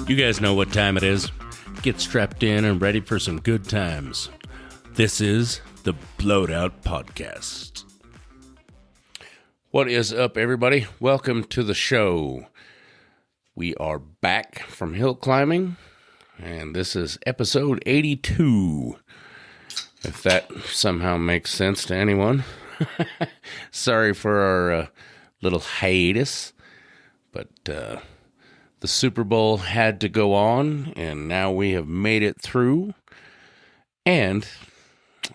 You guys know what time it is. Get strapped in and ready for some good times. This is the Blowed Out Podcast. What is up, everybody? Welcome to the show. We are back from hill climbing, and this is episode 82. If that somehow makes sense to anyone. Sorry for our little hiatus, but the Super Bowl had to go on, and now we have made it through. And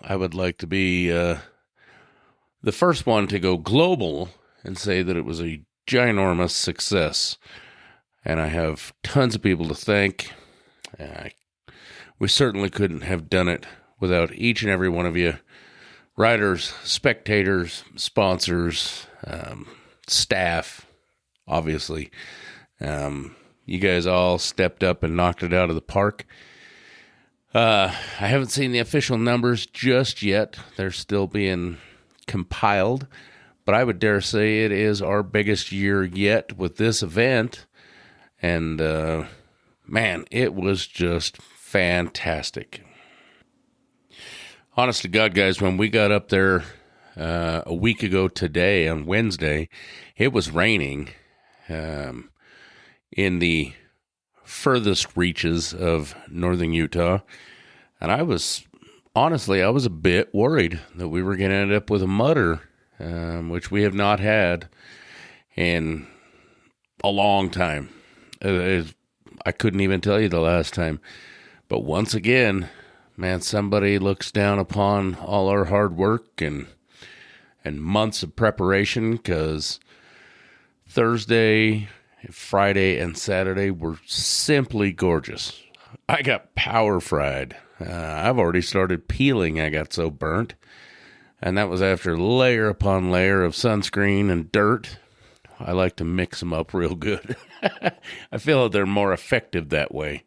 I would like to be the first one to go global and say that it was a ginormous success. And I have tons of people to thank. We certainly couldn't have done it without each and every one of you. Riders, spectators, sponsors, staff, obviously. You guys all stepped up and knocked it out of the park. I haven't seen the official numbers just yet. They're still being compiled. But I would dare say it is our biggest year yet with this event. And, man, it was just fantastic. Honest to God, guys, when we got up there a week ago today, on Wednesday, it was raining. In the furthest reaches of northern Utah. And I was a bit worried that we were going to end up with a mudder, which we have not had in a long time. I couldn't even tell you the last time. But once again, man, somebody looks down upon all our hard work and months of preparation, because Thursday, Friday, and Saturday were simply gorgeous. I got power fried. I've already started peeling. I got so burnt. And that was after layer upon layer of sunscreen and dirt. I like to mix them up real good. I feel that they're more effective that way.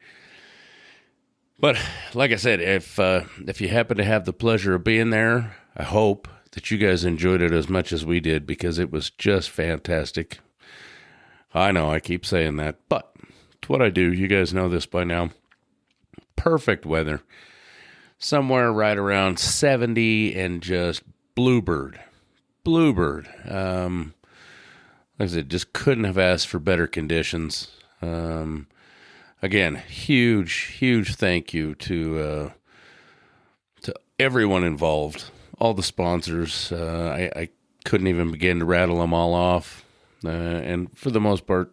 But like I said, if you happen to have the pleasure of being there, I hope that you guys enjoyed it as much as we did, because it was just fantastic. I know I keep saying that, but it's what I do. You guys know this by now. Perfect weather. Somewhere right around 70 and just bluebird. Like I said, just couldn't have asked for better conditions. Again, huge thank you to everyone involved, all the sponsors. I couldn't even begin to rattle them all off. And for the most part,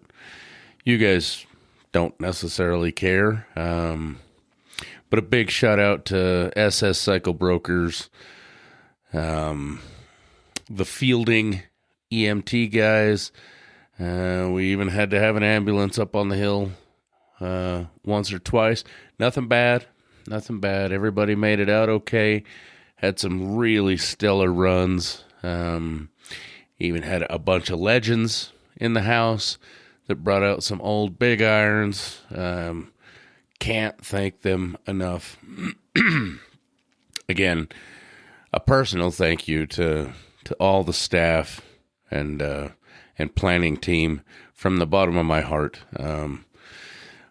you guys don't necessarily care. But a big shout out to SS Cycle Brokers, the fielding EMT guys. We even had to have an ambulance up on the hill once or twice. Nothing bad. Everybody made it out okay. Had some really stellar runs. Even had a bunch of legends in the house that brought out some old big irons. Can't thank them enough. Again, a personal thank you to all the staff and planning team from the bottom of my heart.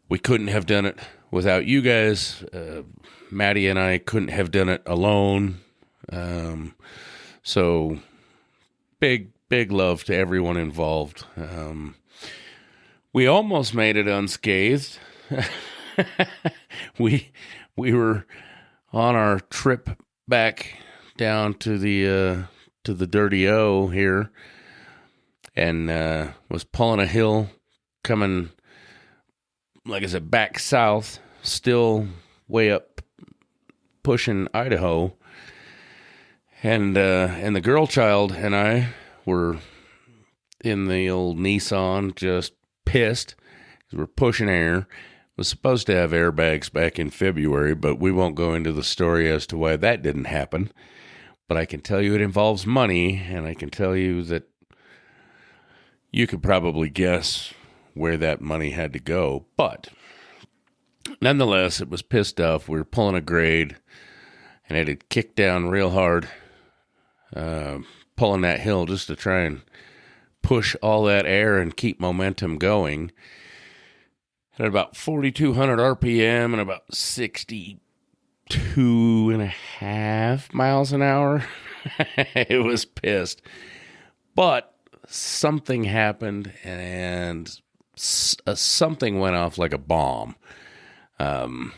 We couldn't have done it without you guys. Maddie and I couldn't have done it alone. So big love to everyone involved. We almost made it unscathed. We were on our trip back down to the Dirty O here, and was pulling a hill coming, like I said, back south, still way up pushing Idaho. And the girl child and I were in the old Nissan, just pissed because we're pushing air. Was supposed to have airbags back in February, but we won't go into the story as to why that didn't happen. But I can tell you it involves money, and I can tell you that you could probably guess where that money had to go. But nonetheless, it was pissed off. We were pulling a grade, and it had kicked down real hard, pulling that hill just to try and push all that air and keep momentum going. at about 4,200 RPM and about 62.5 miles an hour. It was pissed. But something happened, and something went off like a bomb. And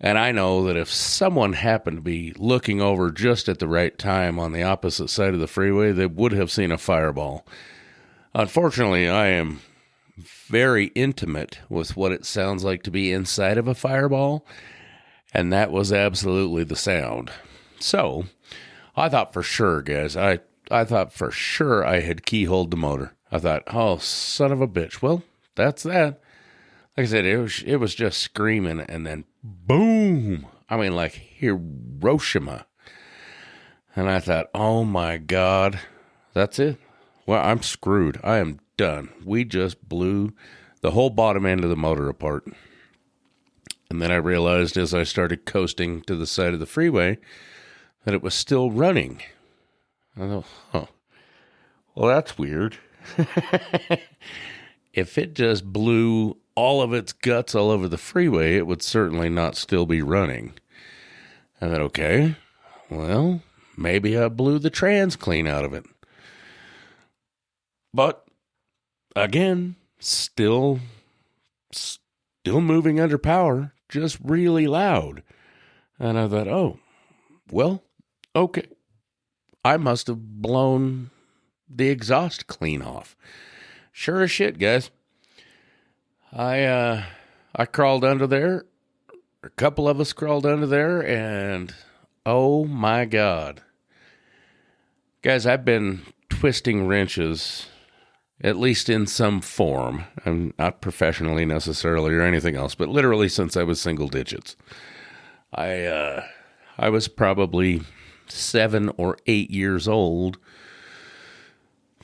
I know that if someone happened to be looking over just at the right time on the opposite side of the freeway, they would have seen a fireball. Unfortunately, I am very intimate with what it sounds like to be inside of a fireball, and that was absolutely the sound. So, I thought for sure, guys, I thought for sure I had keyholed the motor. I thought, oh, son of a bitch. Well, that's that. Like I said, it was just screaming, and then boom. I mean, like Hiroshima. And I thought, oh my God, that's it. Well, I'm screwed. I am done. We just blew the whole bottom end of the motor apart. And then I realized as I started coasting to the side of the freeway that it was still running. I thought, oh, well, that's weird. If it just blew all of its guts all over the freeway, it would certainly not still be running. I thought, okay, well, maybe I blew the trans clean out of it. But, again, still moving under power, just really loud. And I thought, oh, well, okay. I must have blown the exhaust clean off. Sure as shit, guys. I crawled under there. A couple of us crawled under there, and oh my God. Guys, I've been twisting wrenches, at least in some form. I'm not professionally necessarily or anything else, but literally since I was single digits. I was probably 7 or 8 years old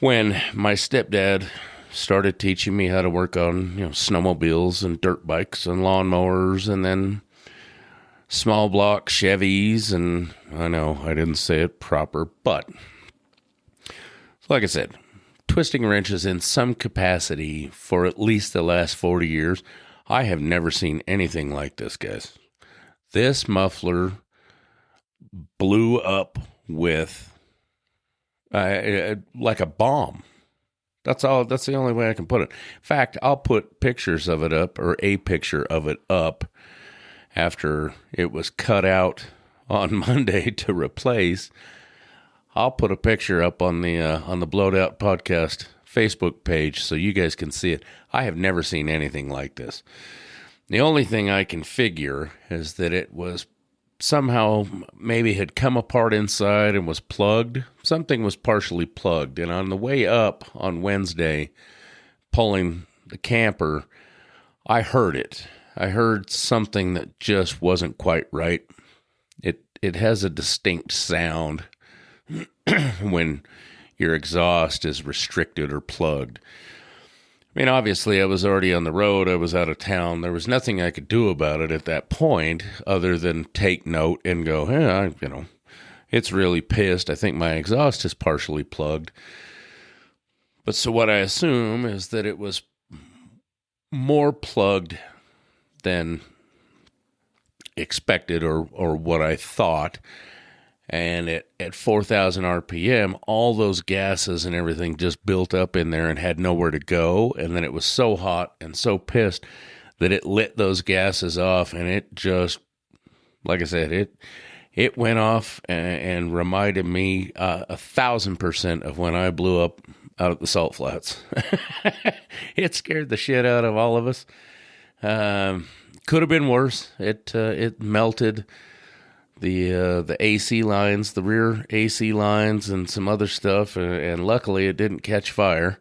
when my stepdad started teaching me how to work on, snowmobiles and dirt bikes and lawnmowers, and then small block Chevys. And I know I didn't say it proper, but like I said, twisting wrenches in some capacity for at least the last 40 years. I have never seen anything like this, guys. This muffler blew up with like a bomb. That's all. That's the only way I can put it. In fact, I'll put pictures of it up, or a picture of it up, after it was cut out on Monday to replace. I'll put a picture up on the Blowed Out Podcast Facebook page so you guys can see it. I have never seen anything like this. The only thing I can figure is that it was somehow maybe had come apart inside and was plugged. Something was partially plugged. And on the way up on Wednesday, pulling the camper, I heard it. I heard something that just wasn't quite right. It has a distinct sound when your exhaust is restricted or plugged. I mean, obviously, I was already on the road. I was out of town. There was nothing I could do about it at that point other than take note and go, hey, it's really pissed. I think my exhaust is partially plugged. But so what I assume is that it was more plugged than expected or what I thought. And at 4,000 RPM, all those gases and everything just built up in there and had nowhere to go. And then it was so hot and so pissed that it lit those gases off. And it just, like I said, it went off and reminded me 1,000% of when I blew up out at the Salt Flats. It scared the shit out of all of us. Could have been worse. It melted the AC lines, the rear AC lines, and some other stuff, and luckily it didn't catch fire,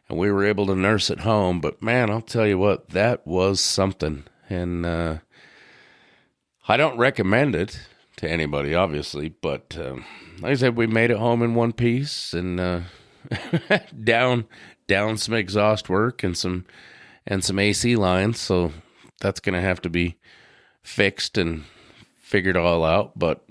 and we were able to nurse it home. But man, I'll tell you what, that was something, and I don't recommend it to anybody, obviously, but like I said, we made it home in one piece, and down some exhaust work and some AC lines, so that's going to have to be fixed and figured all out. But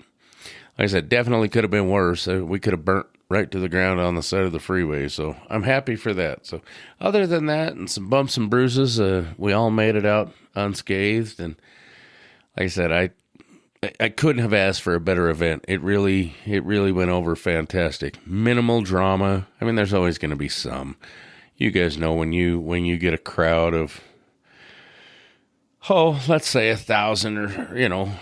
like I said, definitely could have been worse. We could have burnt right to the ground on the side of the freeway. So I'm happy for that. So other than that and some bumps and bruises, we all made it out unscathed. And like I said, I couldn't have asked for a better event. It really went over fantastic. Minimal drama. I mean, there's always going to be some. You guys know when you get a crowd of, let's say 1,000 or,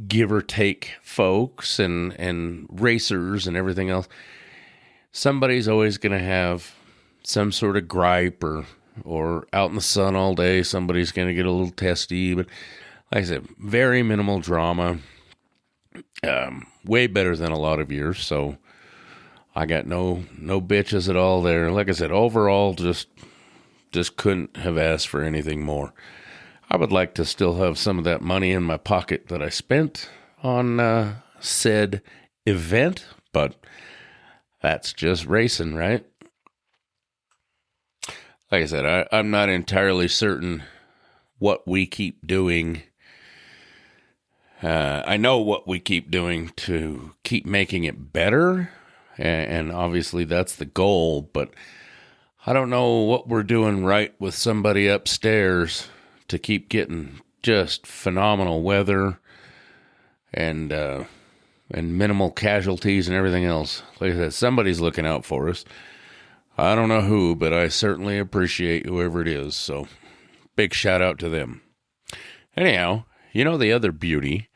give or take folks and racers and everything else, somebody's always going to have some sort of gripe or out in the sun all day, somebody's going to get a little testy. But like I said, very minimal drama, way better than a lot of years. So I got no bitches at all there. Like I said, overall, just couldn't have asked for anything more. I would like to still have some of that money in my pocket that I spent on said event, but that's just racing, right? Like I said, I'm not entirely certain what we keep doing. I know what we keep doing to keep making it better, and obviously that's the goal, but I don't know what we're doing right with somebody upstairs to keep getting just phenomenal weather and minimal casualties and everything else. Like I said, somebody's looking out for us. I don't know who, but I certainly appreciate whoever it is. So big shout out to them. Anyhow, the other beauty,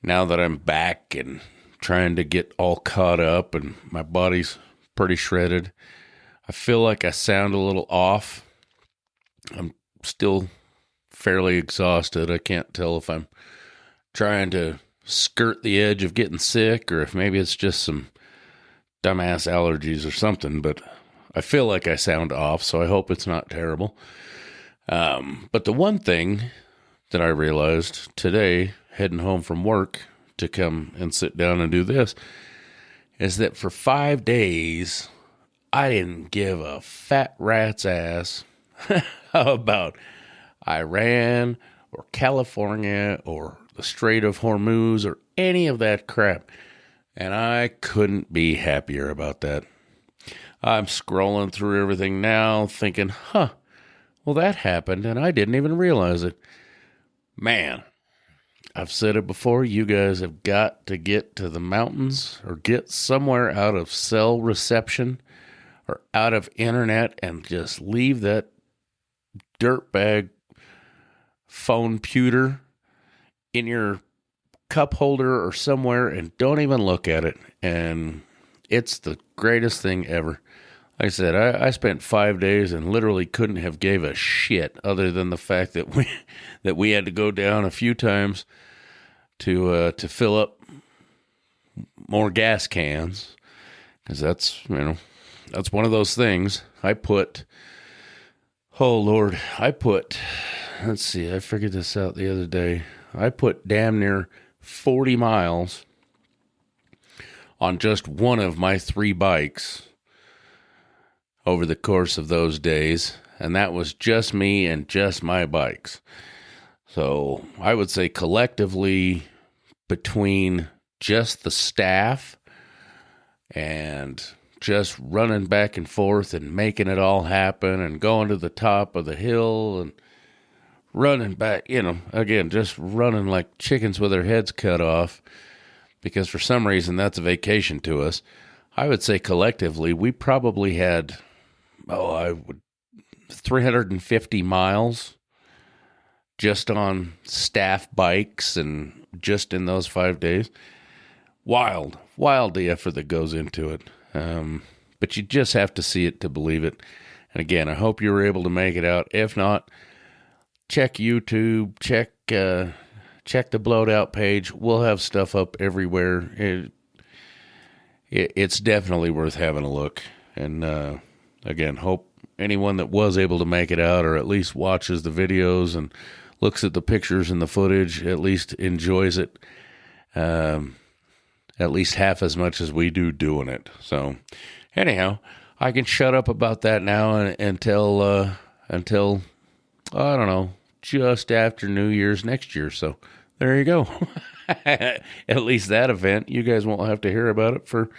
now that I'm back and trying to get all caught up and my body's pretty shredded, I feel like I sound a little off. I'm still fairly exhausted. I can't tell if I'm trying to skirt the edge of getting sick or if maybe it's just some dumbass allergies or something, but I feel like I sound off, so I hope it's not terrible. But the one thing that I realized today, heading home from work to come and sit down and do this, is that for 5 days, I didn't give a fat rat's ass about Iran or California or the Strait of Hormuz or any of that crap. And I couldn't be happier about that. I'm scrolling through everything now thinking, well, that happened and I didn't even realize it. Man, I've said it before, you guys have got to get to the mountains or get somewhere out of cell reception or out of internet and just leave that dirtbag phone pewter in your cup holder or somewhere and don't even look at it. And it's the greatest thing ever. Like I said, I spent 5 days and literally couldn't have gave a shit other than the fact that we had to go down a few times to fill up more gas cans, because that's one of those things. Let's see, I figured this out the other day. I put damn near 40 miles on just one of my 3 bikes over the course of those days, and that was just me and just my bikes. So I would say collectively, between just the staff and just running back and forth and making it all happen and going to the top of the hill and running back, again, just running like chickens with their heads cut off, because for some reason that's a vacation to us. I would say collectively we probably had 350 miles just on staff bikes and just in those 5 days. Wild the effort that goes into it. But you just have to see it to believe it. And again, I hope you were able to make it out. If not, check YouTube, check the Blowed Out page. We'll have stuff up everywhere. It's definitely worth having a look. And again, hope anyone that was able to make it out or at least watches the videos and looks at the pictures and the footage, at least enjoys it at least half as much as we do doing it. So anyhow, I can shut up about that now until I don't know, just after New Year's next year. So there you go. At least that event, you guys won't have to hear about it for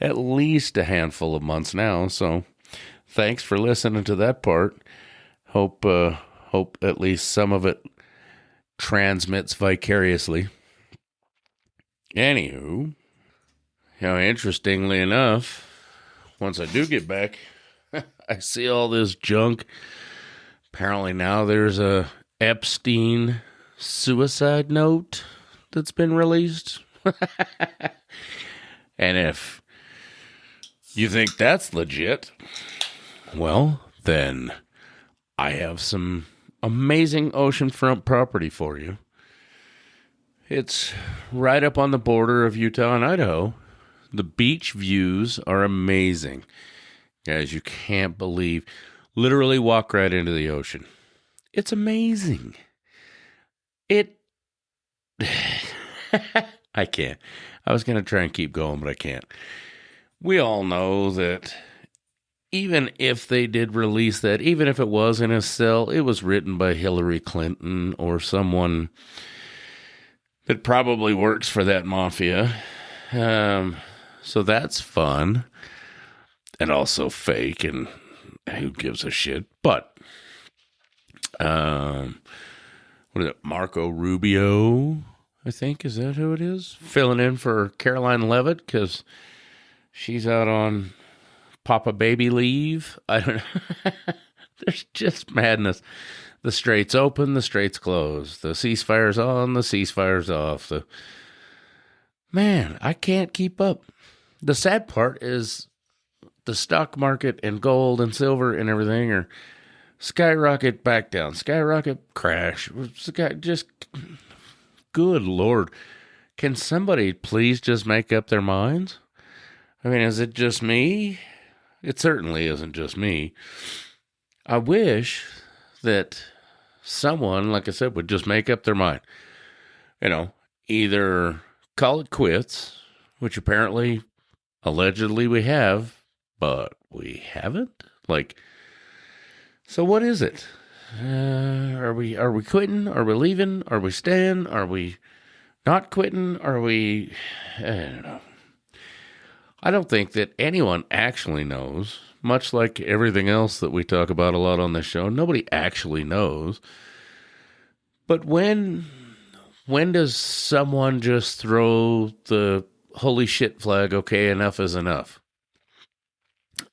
at least a handful of months now. So thanks for listening to that part. Hope at least some of it transmits vicariously. Anywho, interestingly enough, once I do get back, I see all this junk. Apparently now there's a Epstein suicide note that's been released. And if you think that's legit, well, then I have some amazing oceanfront property for you. It's right up on the border of Utah and Idaho. The beach views are amazing. Guys, you can't believe. Literally walk right into the ocean. It's amazing. I can't. I was going to try and keep going, but I can't. We all know that even if they did release that, even if it was in a cell, it was written by Hillary Clinton or someone that probably works for that mafia. So that's fun. And also fake, and who gives a shit? But, what is it? Marco Rubio, I think, is that who it is? Filling in for Caroline Leavitt because she's out on Papa Baby leave. I don't know. There's just madness. The strait's open, the strait's closed. The ceasefire's on, the ceasefire's off. Man, I can't keep up. The sad part is the stock market and gold and silver and everything are skyrocket back down, skyrocket crash. Just, good Lord. Can somebody please just make up their minds? I mean, is it just me? It certainly isn't just me. I wish that someone, like I said, would just make up their mind. Either call it quits, which apparently, allegedly we have, but we haven't? So what is it? Are we quitting? Are we leaving? Are we staying? Are we not quitting? I don't know. I don't think that anyone actually knows, much like everything else that we talk about a lot on this show. Nobody actually knows. But when does someone just throw the holy shit flag, okay, enough is enough?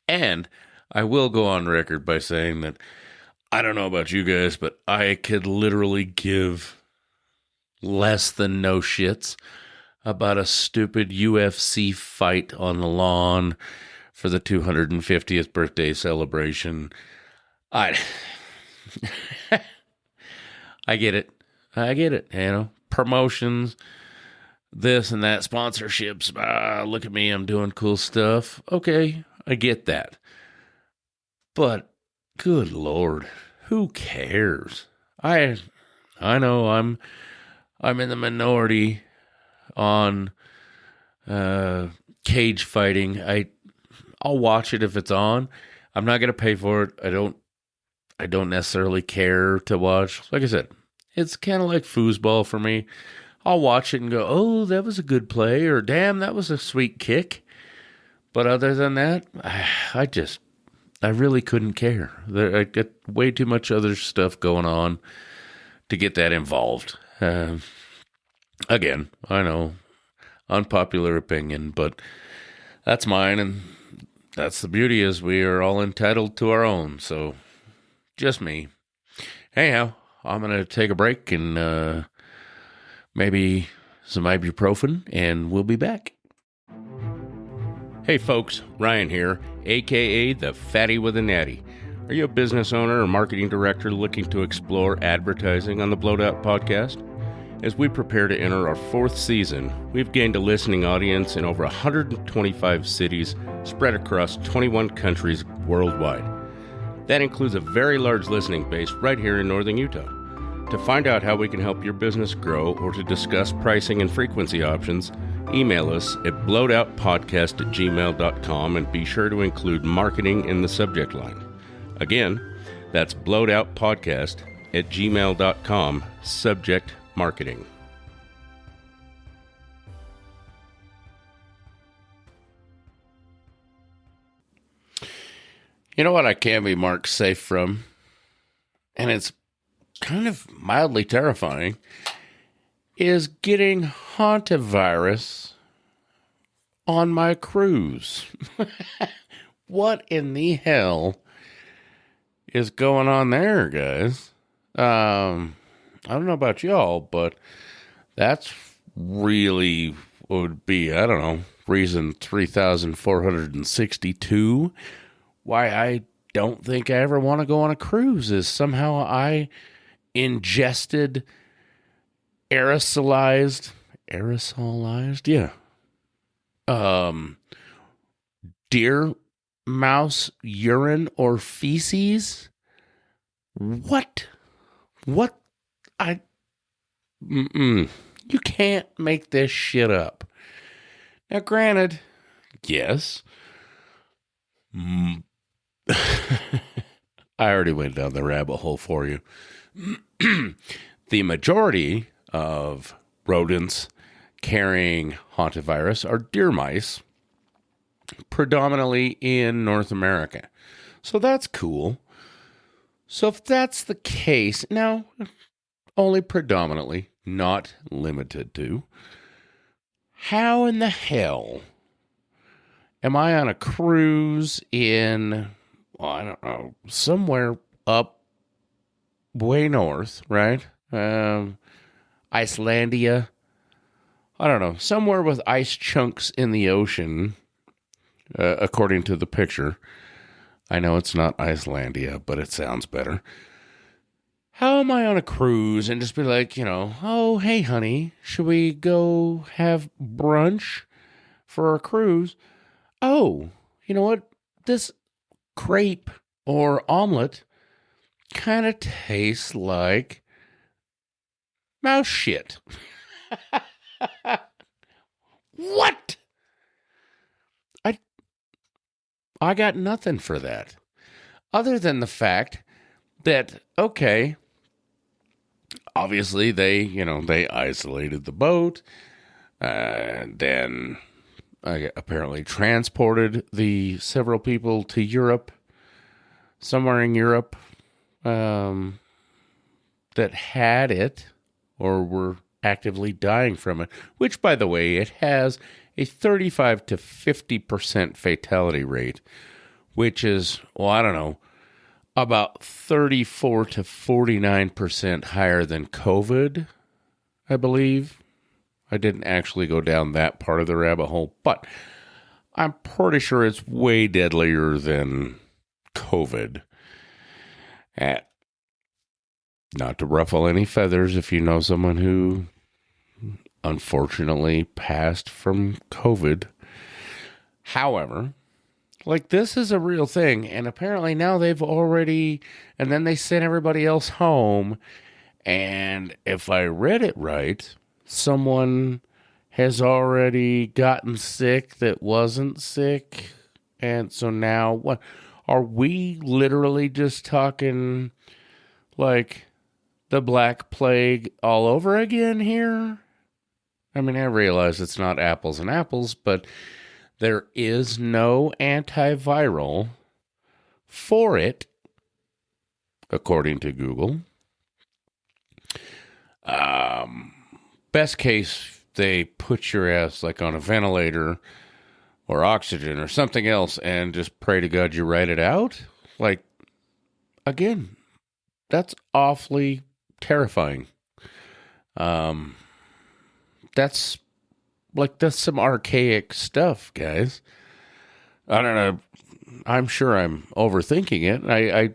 And I will go on record by saying that I don't know about you guys, but I could literally give less than no shits about a stupid UFC fight on the lawn for the 250th birthday celebration. I get it. Promotions, this and that, sponsorships. Look at me, I'm doing cool stuff. Okay, I get that. But good Lord, who cares? I know I'm in the minority on cage fighting. I'll watch it if it's on. I'm not going to pay for it. I don't necessarily care to watch. Like I said, it's kind of like foosball for me. I'll watch it and go, oh, that was a good play, or damn, that was a sweet kick. But other than that, I really couldn't care. I got way too much other stuff going on to get that involved. Again, I know, unpopular opinion, but that's mine, and that's the beauty is we are all entitled to our own, so just me. Anyhow, I'm going to take a break and maybe some ibuprofen, and we'll be back. Hey folks, Ryan here, aka the Fatty with a Natty. Are you a business owner or marketing director looking to explore advertising on the Blowed Out podcast? As we prepare to enter our 4th season, we've gained a listening audience in over 125 cities spread across 21 countries worldwide. That includes a very large listening base right here in northern Utah. To find out how we can help your business grow or to discuss pricing and frequency options, email us at blowedoutpodcast@gmail.com and be sure to include marketing in the subject line. Again, that's blowedoutpodcast@gmail.com, subject marketing. You know what I can be marked safe from? And it's kind of mildly terrifying, is getting hantavirus on my cruise. What in the hell is going on there, guys? I don't know about y'all, but that's really would be, I don't know, reason 3,462 why I don't think I ever want to go on a cruise is somehow I ingested aerosolized, yeah, deer mouse urine or feces. What? You can't make this shit up. Now, granted, yes, I already went down the rabbit hole for you. The majority of rodents carrying hantavirus are deer mice, predominantly in North America. So that's cool. So if that's the case, now, only predominantly, not limited to, how in the hell am I on a cruise in, well, I don't know, somewhere up way north, right? Icelandia. I don't know, somewhere with ice chunks in the ocean, according to the picture. I know it's not Icelandia, but it sounds better. How am I on a cruise and just be like, oh, hey, honey, should we go have brunch for our cruise? Oh, you know what? This crepe or omelet kind of tastes like mouse shit. What? I got nothing for that. Other than the fact that, okay, obviously they isolated the boat, then apparently transported the several people to Europe, somewhere in Europe, that had it or were actively dying from it, which, by the way, it has a 35 to 50% fatality rate, which is, well, I don't know, about 34 to 49% higher than COVID, I believe. I didn't actually go down that part of the rabbit hole, but I'm pretty sure it's way deadlier than COVID. Not to ruffle any feathers if you know someone who unfortunately passed from COVID. However, this is a real thing, and apparently now they've already, and then they sent everybody else home, and if I read it right, someone has already gotten sick that wasn't sick, and so now, what, are we literally just talking like the Black Plague all over again here? I mean, I realize it's not apples and apples, but there is no antiviral for it, according to Google. Best case, they put your ass on a ventilator or oxygen or something else and just pray to God you write it out. Again, that's awfully terrifying. That's some archaic stuff, guys. I don't know. I'm sure I'm overthinking it. I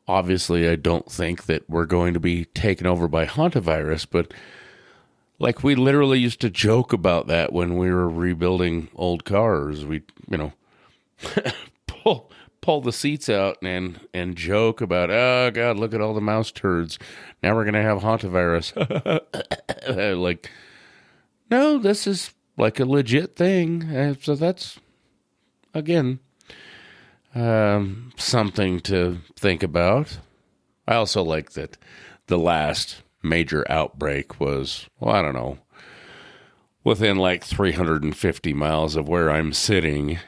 obviously don't think that we're going to be taken over by hantavirus, but we literally used to joke about that when we were rebuilding old cars. We, pull the seats out and joke about, oh God, look at all the mouse turds. Now we're going to have hantavirus. No, this is a legit thing. So that's, again, something to think about. I also like that the last major outbreak was, well, I don't know, within 350 miles of where I'm sitting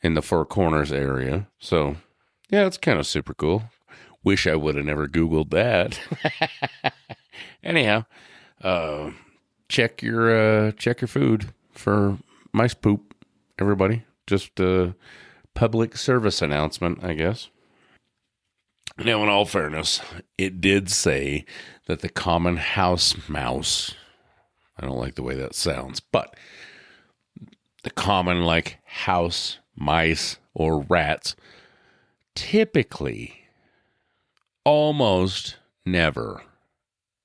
in the Four Corners area. So Yeah, it's kind of super cool. Wish I would have never Googled that. Anyhow, uh, check your food for mice poop, everybody. Just a public service announcement, I guess. Now, in all fairness, it did say that the common house mouse, I don't like the way that sounds, but the common, like, house mice or rats typically almost never,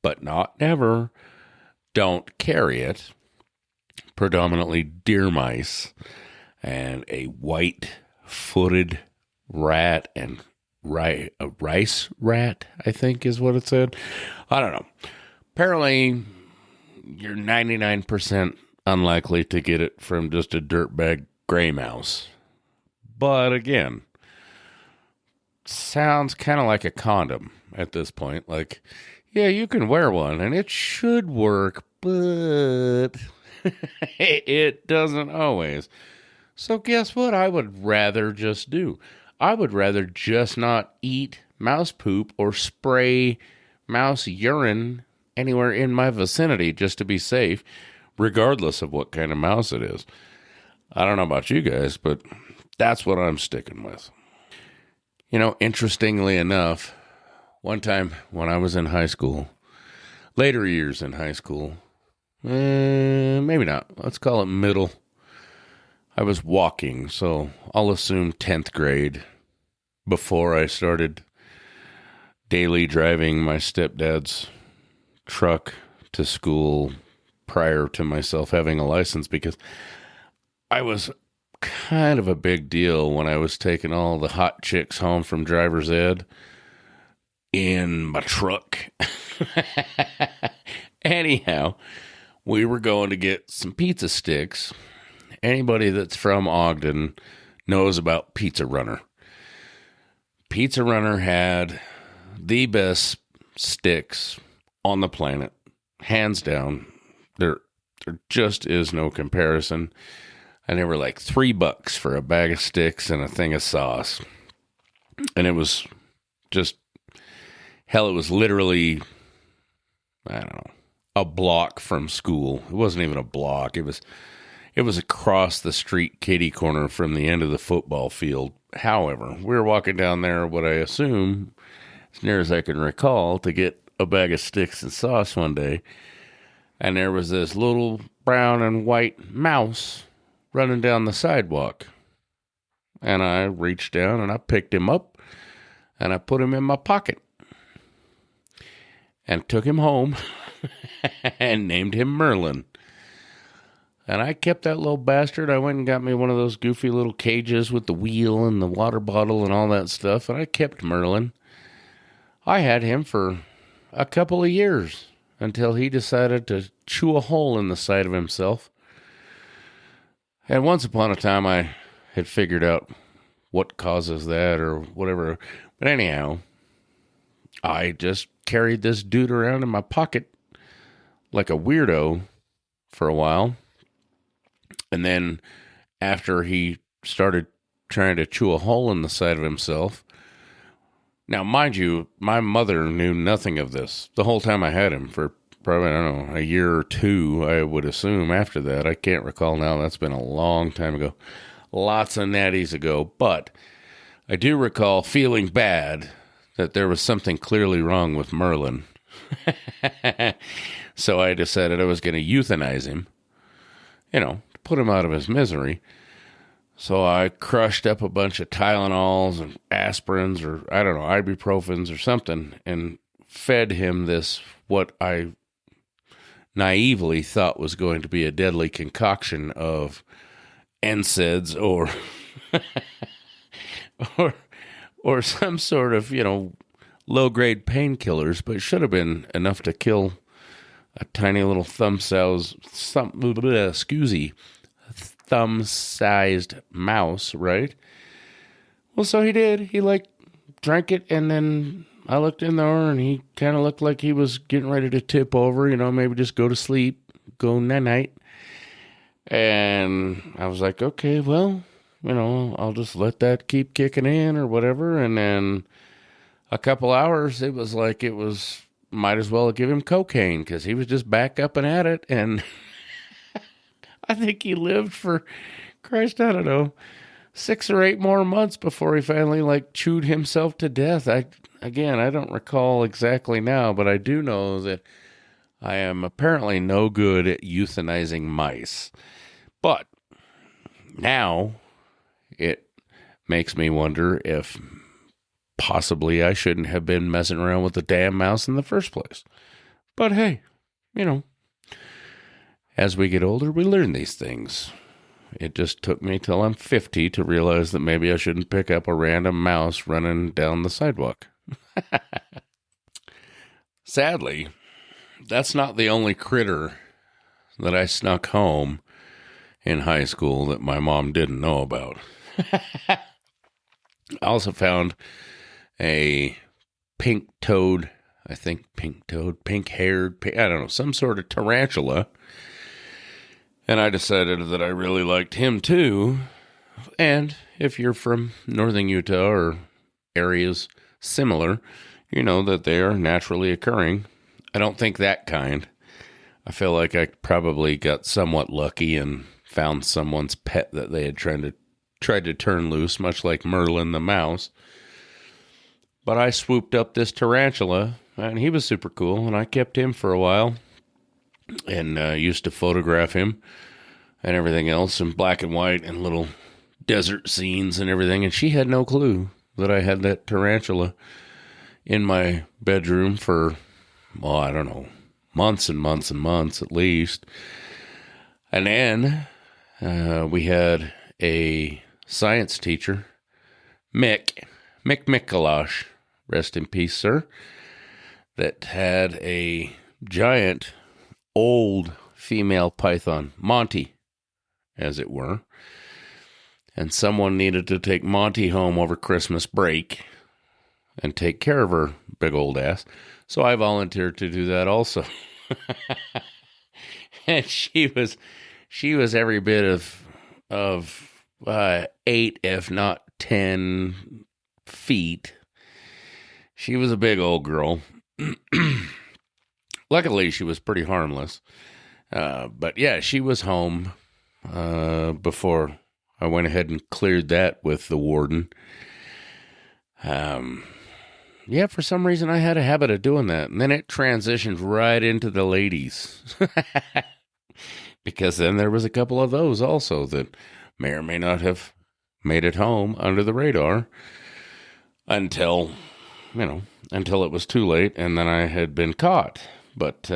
but not never, don't carry it. Predominantly deer mice and a white-footed rat and a rice rat, I think is what it said. I don't know. Apparently, you're 99% unlikely to get it from just a dirtbag gray mouse. But again, sounds kind of like a condom at this point. Like, yeah, you can wear one and it should work, but it doesn't always. So guess what I would rather just do? I would rather just not eat mouse poop or spray mouse urine anywhere in my vicinity just to be safe, regardless of what kind of mouse it is. I don't know about you guys, but that's what I'm sticking with. You know, interestingly enough, one time when I was in high school, later years in high school, maybe not, let's call it middle, I was walking, so I'll assume 10th grade, before I started daily driving my stepdad's truck to school prior to myself having a license, because I was kind of a big deal when I was taking all the hot chicks home from driver's ed in my truck. Anyhow, we were going to get some pizza sticks. Anybody that's from Ogden knows about Pizza Runner. Pizza Runner had the best sticks on the planet, hands down. There just is no comparison. And they were like $3 for a bag of sticks and a thing of sauce. And it was just, hell, it was literally, I don't know, a block from school. It wasn't even a block. It was across the street kitty corner from the end of the football field. However, we were walking down there, what I assume, as near as I can recall, to get a bag of sticks and sauce one day. And there was this little brown and white mouse running down the sidewalk. And I reached down and I picked him up and I put him in my pocket and took him home and named him Merlin. And I kept that little bastard. I went and got me one of those goofy little cages with the wheel and the water bottle and all that stuff. And I kept Merlin. I had him for a couple of years until he decided to chew a hole in the side of himself. And once upon a time, I had figured out what causes that or whatever. But anyhow, I just carried this dude around in my pocket like a weirdo for a while. And then after he started trying to chew a hole in the side of himself. Now, mind you, my mother knew nothing of this the whole time I had him for probably, I don't know, a year or two, I would assume after that. I can't recall now. That's been a long time ago. Lots of natties ago. But I do recall feeling bad that there was something clearly wrong with Merlin. So I decided I was going to euthanize him, to put him out of his misery. So I crushed up a bunch of Tylenols and aspirins or, I don't know, ibuprofens or something and fed him this, what I naively thought was going to be a deadly concoction of NSAIDs or some sort of, low-grade painkillers, but it should have been enough to kill a tiny little thumb-sized mouse, right? Well, so he did. He, drank it, and then I looked in there, and he kind of looked like he was getting ready to tip over, maybe just go to sleep, go night-night. And I was like, okay, well, I'll just let that keep kicking in or whatever. And then a couple hours, it was like might as well give him cocaine because he was just back up and at it. And I think he lived for, Christ, I don't know, 6 or 8 more months before he finally chewed himself to death. I don't recall exactly now, but I do know that I am apparently no good at euthanizing mice. But now it makes me wonder if possibly I shouldn't have been messing around with the damn mouse in the first place. But hey, as we get older, we learn these things. It just took me till I'm 50 to realize that maybe I shouldn't pick up a random mouse running down the sidewalk. Sadly, that's not the only critter that I snuck home in high school that my mom didn't know about. I also found a pink-haired, I don't know, some sort of tarantula. And I decided that I really liked him too. And if you're from northern Utah or areas similar, you know that they are naturally occurring. I don't think that kind. I feel like I probably got somewhat lucky and found someone's pet that they had tried to turn loose, much like Merlin the mouse. But I swooped up this tarantula, and he was super cool, and I kept him for a while. And used to photograph him and everything else in black and white and little desert scenes and everything. And she had no clue that I had that tarantula in my bedroom for, well, I don't know, months and months and months at least. And then we had a science teacher, Mick Mikalash, rest in peace, sir, that had a giant old female python, Monty, as it were. And someone needed to take Monty home over Christmas break and take care of her big old ass. So I volunteered to do that also. And she was every bit of 8, if not 10 feet. She was a big old girl. Luckily, she was pretty harmless. But yeah, she was home before I went ahead and cleared that with the warden. Yeah, for some reason I had a habit of doing that. And then it transitioned right into the ladies. Because then there was a couple of those also that may or may not have made it home under the radar until it was too late and then I had been caught. But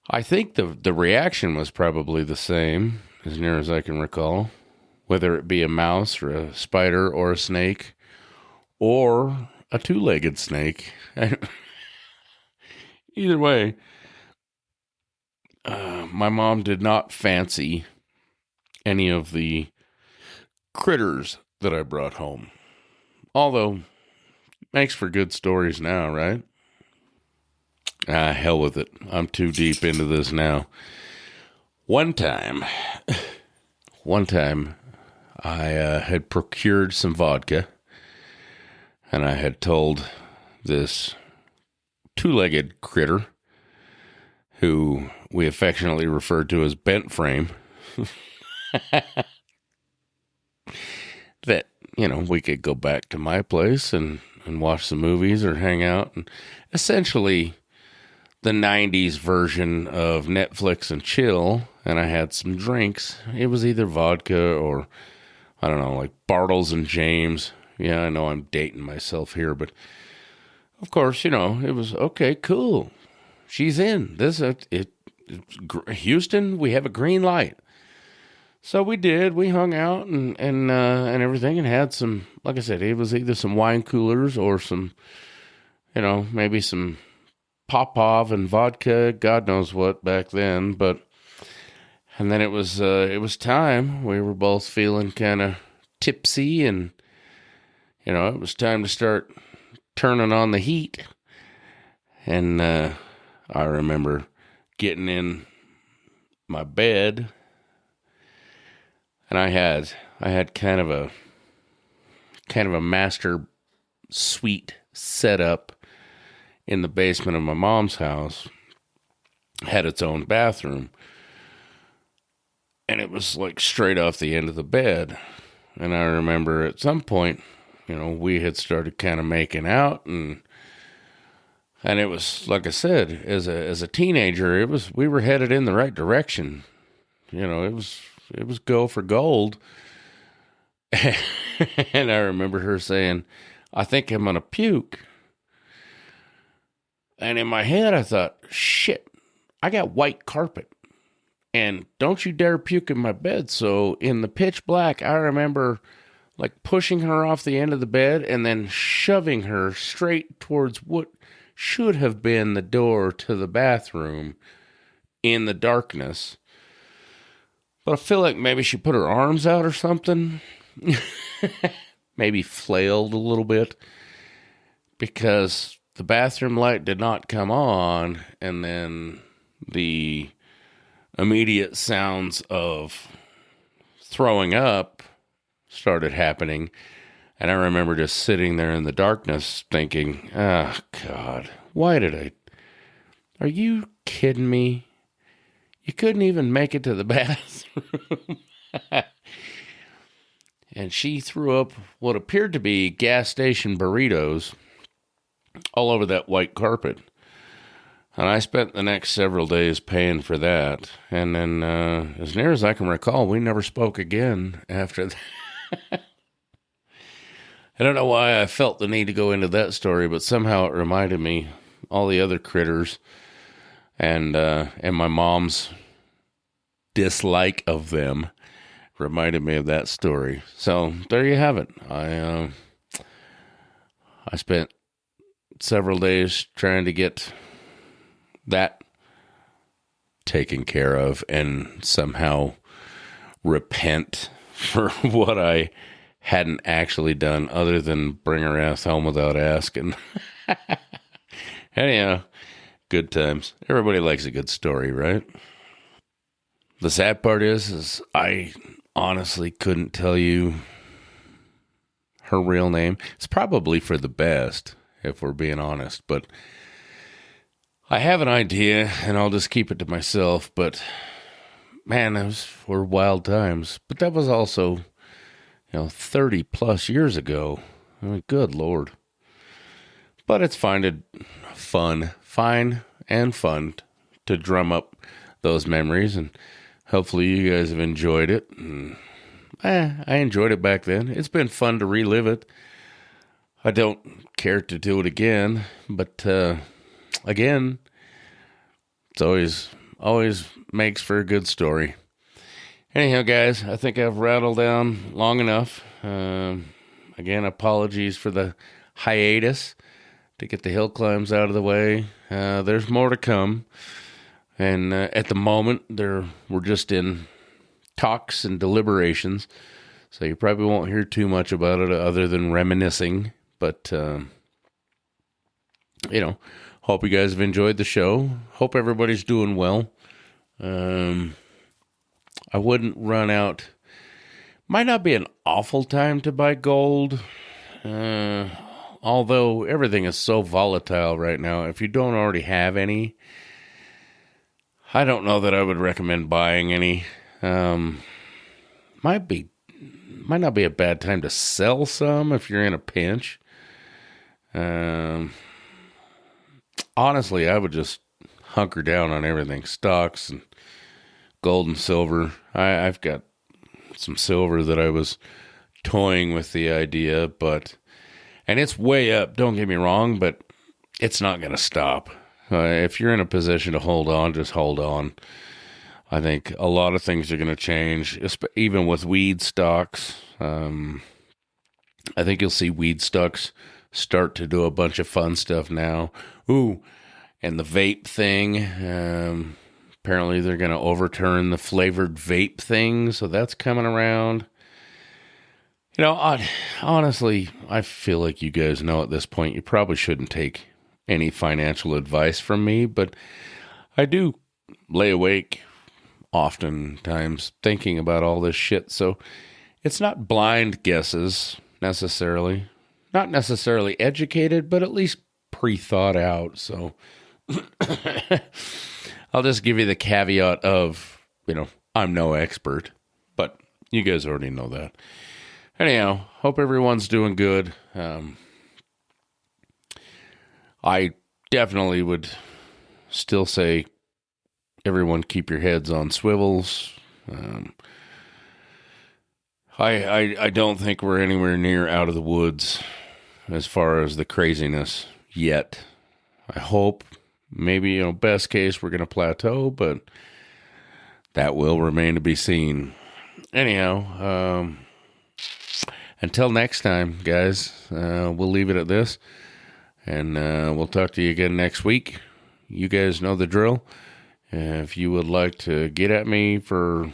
I think the reaction was probably the same, as near as I can recall, whether it be a mouse or a spider or a snake or a 2-legged snake. Either way, my mom did not fancy any of the critters that I brought home. Although, makes for good stories now, right? Hell with it. I'm too deep into this now. One time, I had procured some vodka, and I had told this 2-legged critter, who we affectionately referred to as Bent Frame, that, we could go back to my place and watch some movies or hang out. And essentially the 90s version of Netflix and chill, and I had some drinks. It was either vodka or, I don't know, like Bartles and James. Yeah, I know I'm dating myself here, but of course, it was, okay, cool. She's in. Houston, we have a green light. So we did. We hung out and everything and had some, like I said, it was either some wine coolers or some, maybe some Popov and vodka, God knows what back then. And then it was time. We were both feeling kind of tipsy and, it was time to start turning on the heat. And I remember getting in my bed. And I I had kind of a master suite set up in the basement of my mom's house. Had its own bathroom. And it was like straight off the end of the bed. And I remember at some point, we had started kind of making out, and it was, like I said, as a teenager, we were headed in the right direction. It was go for gold. And I remember her saying, "I think I'm going to puke." And in my head, I thought, shit, I got white carpet. And don't you dare puke in my bed. So in the pitch black, I remember like pushing her off the end of the bed and then shoving her straight towards what should have been the door to the bathroom in the darkness. But I feel like maybe she put her arms out or something. Maybe flailed a little bit, because the bathroom light did not come on, and then the immediate sounds of throwing up started happening. And I remember just sitting there in the darkness thinking, oh, God, are you kidding me? You couldn't even make it to the bathroom. And she threw up what appeared to be gas station burritos all over that white carpet. And I spent the next several days paying for that. And then, as near as I can recall, we never spoke again after that. I don't know why I felt the need to go into that story, but somehow it reminded me all the other critters and my mom's dislike of them reminded me of that story. So there you have it. I spent several days trying to get that taken care of and somehow repent for what I hadn't actually done other than bring her ass home without asking. Anyhow, good times. Everybody likes a good story, right? The sad part is I honestly couldn't tell you her real name. It's probably for the best, if we're being honest, but I have an idea, and I'll just keep it to myself. But man, those were wild times. But that was also, 30 plus years ago. I mean, good Lord. But it's fine and fun to drum up those memories, and hopefully you guys have enjoyed it. And, I enjoyed it back then. It's been fun to relive it. I don't care to do it again, but again, it's always makes for a good story. Anyhow, guys, I think I've rattled down long enough. Again, apologies for the hiatus to get the hill climbs out of the way. There's more to come. And at the moment, we're just in talks and deliberations. So you probably won't hear too much about it other than reminiscing. But, hope you guys have enjoyed the show. Hope everybody's doing well. I wouldn't run out. Might not be an awful time to buy gold. Although everything is so volatile right now. If you don't already have any, I don't know that I would recommend buying any. Might not be a bad time to sell some if you're in a pinch. Honestly, I would just hunker down on everything. Stocks and gold and silver. I've got some silver that I was toying with the idea, and it's way up, don't get me wrong, but it's not going to stop. If you're in a position to hold on, just hold on. I think a lot of things are going to change, even with weed stocks. I think you'll see weed stocks start to do a bunch of fun stuff now. Ooh, and the vape thing. Apparently they're going to overturn the flavored vape thing, so that's coming around. Honestly, I feel like you guys know at this point you probably shouldn't take any financial advice from me, but I do lay awake oftentimes thinking about all this shit. So it's not blind guesses necessarily. Not necessarily educated, but at least pre-thought out. So I'll just give you the caveat of, I'm no expert, but you guys already know that. Anyhow, hope everyone's doing good. I definitely would still say everyone keep your heads on swivels. I don't think we're anywhere near out of the woods as far as the craziness yet. I hope maybe, best case we're going to plateau, but that will remain to be seen. Anyhow, until next time, guys, we'll leave it at this, and we'll talk to you again next week. You guys know the drill. If you would like to get at me for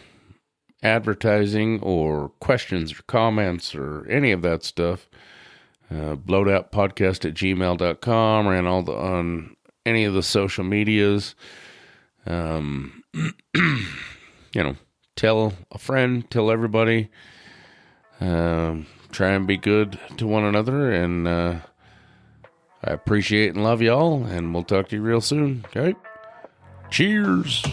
advertising or questions or comments or any of that stuff, blowedoutpodcast@gmail.com, or on any of the social medias. Tell a friend, tell everybody. Try and be good to one another, and I appreciate and love y'all, and we'll talk to you real soon. Okay? Cheers!